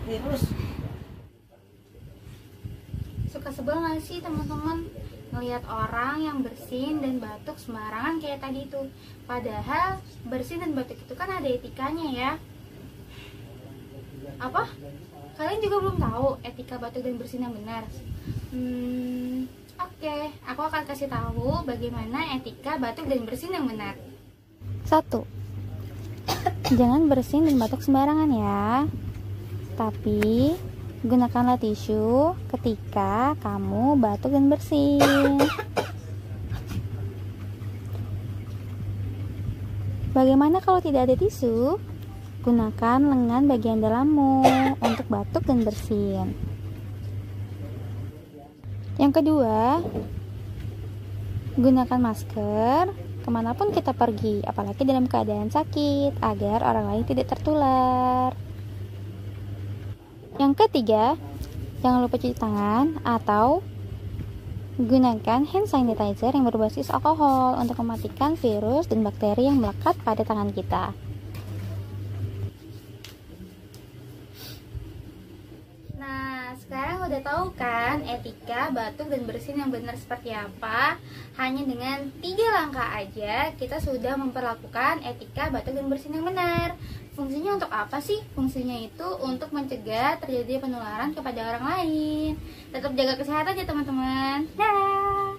virus. Suka sebel gak sih teman-teman ngelihat orang yang bersin dan batuk sembarangan kayak tadi itu? Padahal bersin dan batuk itu kan ada etikanya ya. Apa? Kalian juga belum tahu etika batuk dan bersin yang benar? Oke, aku akan kasih tahu bagaimana etika batuk dan bersin yang benar. 1. Jangan bersin dan batuk sembarangan ya. Tapi gunakanlah tisu ketika kamu batuk dan bersin. Bagaimana kalau tidak ada tisu? Gunakan lengan bagian dalammu untuk batuk dan bersin. Yang kedua, gunakan masker kemanapun kita pergi, apalagi dalam keadaan sakit, agar orang lain tidak tertular. Yang ketiga, jangan lupa cuci tangan atau gunakan hand sanitizer yang berbasis alkohol untuk mematikan virus dan bakteri yang melekat pada tangan kita. Nah, sekarang udah tahu kan etika batuk dan bersin yang benar seperti apa? Hanya dengan 3 langkah aja kita sudah memperlakukan etika batuk dan bersin yang benar. Fungsinya untuk apa sih? Fungsinya itu untuk mencegah terjadi penularan kepada orang lain. Tetap jaga kesehatan ya teman-teman. Dah.